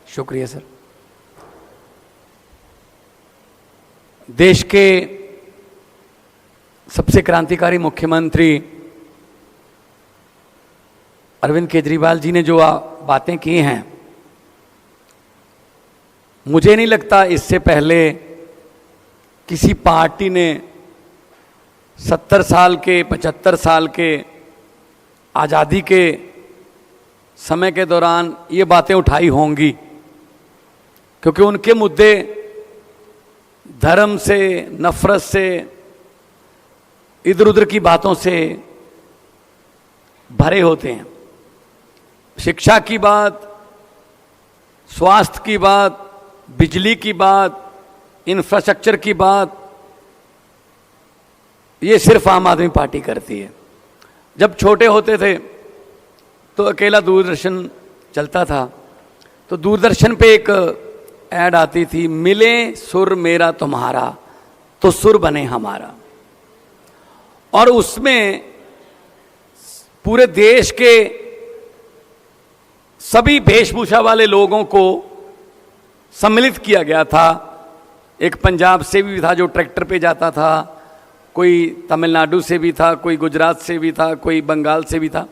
शुक्रिया सर। देश के सबसे क्रांतिकारी मुख्यमंत्री अरविंद केजरीवाल जी ने जो बातें की हैं, मुझे नहीं लगता इससे पहले किसी पार्टी ने 70 साल के 75 साल के आज़ादी के समय के दौरान ये बातें उठाई होंगी, क्योंकि उनके मुद्दे धर्म से, नफरत से, इधर उधर की बातों से भरे होते हैं। शिक्षा की बात, स्वास्थ्य की बात, बिजली की बात, इंफ्रास्ट्रक्चर की बात, ये सिर्फ आम आदमी पार्टी करती है। जब छोटे होते थे तो अकेला दूरदर्शन चलता था, तो दूरदर्शन पे एक ऐड आती थी, मिले सुर मेरा तुम्हारा तो सुर बने हमारा। और उसमें पूरे देश के सभी वेशभूषा वाले लोगों को सम्मिलित किया गया था। एक पंजाब से भी था जो ट्रैक्टर पे जाता था, कोई तमिलनाडु से भी था, कोई गुजरात से भी था, कोई बंगाल से भी था।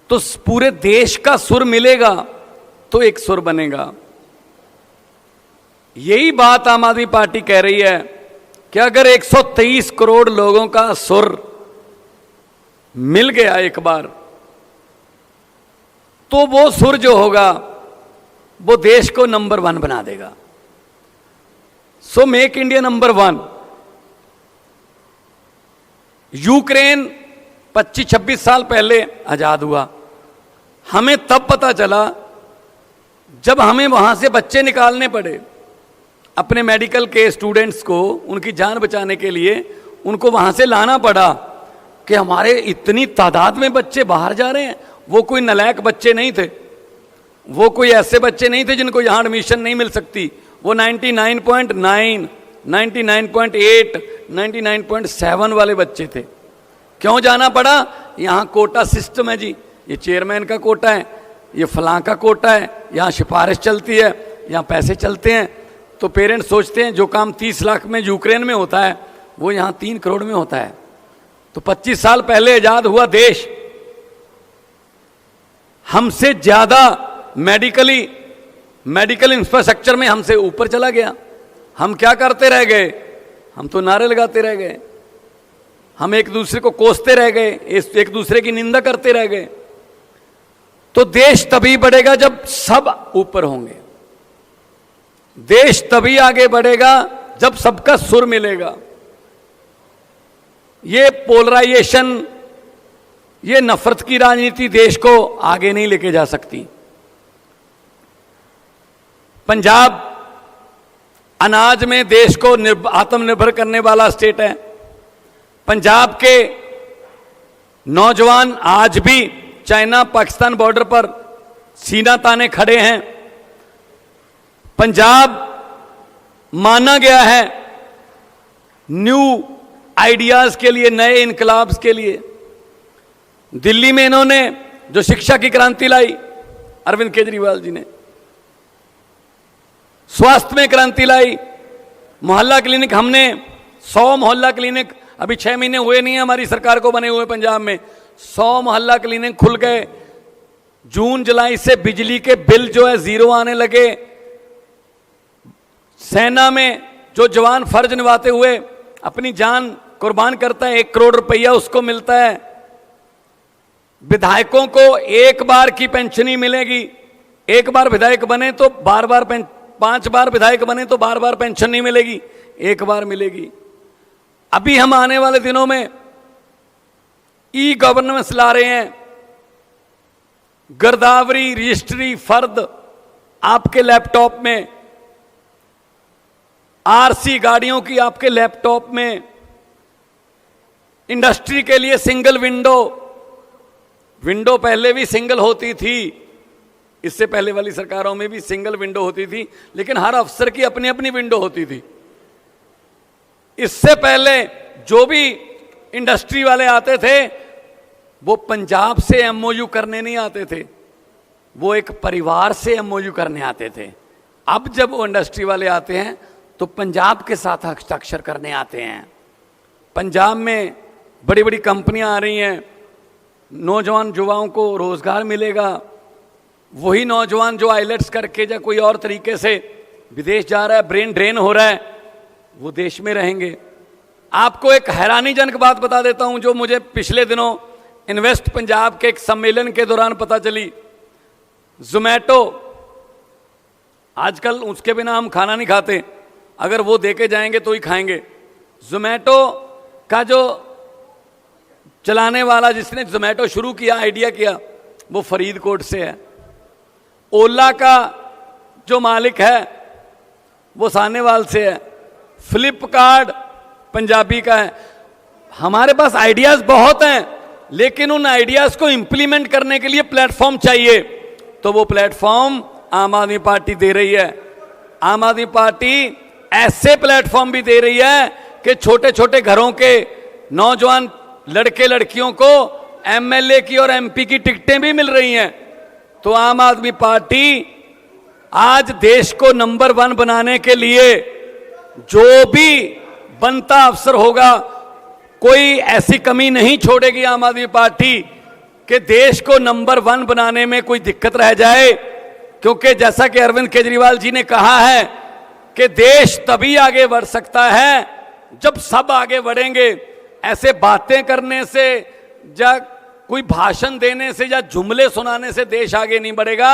तो पूरे देश का सुर मिलेगा तो एक सुर बनेगा। यही बात आम आदमी पार्टी कह रही है कि अगर 123 करोड़ लोगों का सुर मिल गया एक बार, तो वो सुर जो होगा वो देश को नंबर 1 बना देगा। So make India number 1। Ukraine 25-26 साल पहले आजाद हुआ। हमें तब पता चला जब हमें वहां से बच्चे निकालने पड़े, अपने मेडिकल के स्टूडेंट्स को उनकी जान बचाने के लिए उनको वहां से लाना पड़ा, कि हमारे इतनी तादाद में बच्चे बाहर जा रहे हैं। वो कोई नालायक बच्चे नहीं थे, वो कोई ऐसे बच्चे नहीं थे जिनको यहां एडमिशन नहीं मिल सकती। वो 99.9, 99.8, 99.7 वाले बच्चे थे। क्यों जाना पड़ा? यहां कोटा सिस्टम है जी, ये चेयरमैन का कोटा है, ये फलां का कोटा है, यहाँ सिफारिश चलती है, यहाँ पैसे चलते हैं। तो पेरेंट्स सोचते हैं जो काम 30 लाख में यूक्रेन में होता है वो यहाँ 3 करोड़ में होता है। तो 25 साल पहले आजाद हुआ देश, हमसे ज्यादा मेडिकल इंफ्रास्ट्रक्चर में हमसे ऊपर चला गया। हम क्या करते रह गए? हम तो नारे लगाते रह गए, हम एक दूसरे को कोसते रह गए, एक दूसरे की निंदा करते रह गए। तो देश तभी बढ़ेगा जब सब ऊपर होंगे, देश तभी आगे बढ़ेगा जब सबका सुर मिलेगा। ये पोलराइजेशन, ये नफरत की राजनीति देश को आगे नहीं लेके जा सकती। पंजाब अनाज में देश को आत्मनिर्भर करने वाला स्टेट है। पंजाब के नौजवान आज भी चाइना पाकिस्तान बॉर्डर पर सीना ताने खड़े हैं। पंजाब माना गया है न्यू आइडियाज के लिए, नए इनकलाब्स के लिए। दिल्ली में इन्होंने जो शिक्षा की क्रांति लाई अरविंद केजरीवाल जी ने, स्वास्थ्य में क्रांति लाई, मोहल्ला क्लिनिक, हमने 100 मोहल्ला क्लिनिक, अभी 6 महीने हुए नहीं है हमारी सरकार को बने हुए, पंजाब में 100 मोहल्ला क्लिनिक खुल गए। जून जुलाई से बिजली के बिल जो है 0 आने लगे। सेना में जो जवान फर्ज निभाते हुए अपनी जान कुर्बान करता है, 1 करोड़ रुपया उसको मिलता है। विधायकों को एक बार की पेंशन ही मिलेगी। एक बार विधायक बने तो बार बार 5 बार विधायक बने तो बार बार पेंशन नहीं मिलेगी, एक बार मिलेगी। अभी हम आने वाले दिनों में ई गवर्नेंस ला रहे हैं। गिरदावरी रजिस्ट्री फर्द आपके लैपटॉप में, आरसी गाड़ियों की आपके लैपटॉप में, इंडस्ट्री के लिए सिंगल विंडो पहले भी सिंगल होती थी, इससे पहले वाली सरकारों में भी सिंगल विंडो होती थी, लेकिन हर अफसर की अपनी अपनी विंडो होती थी। इससे पहले जो भी इंडस्ट्री वाले आते थे वो पंजाब से एमओयू करने नहीं आते थे, वो एक परिवार से एमओयू करने आते थे अब जब वो इंडस्ट्री वाले आते हैं तो पंजाब के साथ हस्ताक्षर करने आते हैं। पंजाब में बड़ी बड़ी कंपनियां आ रही हैं, नौजवान युवाओं को रोजगार मिलेगा। वही नौजवान जो आइलेट्स करके या कोई और तरीके से विदेश जा रहा है, ब्रेन ड्रेन हो रहा है, वो देश में रहेंगे। आपको एक हैरानीजनक बात बता देता हूं जो मुझे पिछले दिनों इन्वेस्ट पंजाब के एक सम्मेलन के दौरान पता चली। जोमैटो, आजकल उसके बिना हम खाना नहीं खाते, अगर वो देके जाएंगे तो ही खाएंगे। जोमैटो का जो चलाने वाला, जिसने जोमैटो शुरू किया, आइडिया किया, वो फरीदकोट से है। ओला का जो मालिक है वो सानेवाल से है। फ्लिपकार्ट पंजाबी का है। हमारे पास आइडियाज बहुत हैं, लेकिन उन आइडियाज को इंप्लीमेंट करने के लिए प्लेटफॉर्म चाहिए, तो वो प्लेटफॉर्म आम आदमी पार्टी दे रही है। आम आदमी पार्टी ऐसे प्लेटफॉर्म भी दे रही है कि छोटे छोटे घरों के नौजवान लड़के लड़कियों को एमएलए की और एमपी की टिकटें भी मिल रही हैं। तो आम आदमी पार्टी आज देश को नंबर 1 बनाने के लिए जो भी बनता अवसर होगा, कोई ऐसी कमी नहीं छोड़ेगी आम आदमी पार्टी कि देश को नंबर 1 बनाने में कोई दिक्कत रह जाए। क्योंकि जैसा कि अरविंद केजरीवाल जी ने कहा है कि देश तभी आगे बढ़ सकता है जब सब आगे बढ़ेंगे। ऐसे बातें करने से या कोई भाषण देने से या जुमले सुनाने से देश आगे नहीं बढ़ेगा।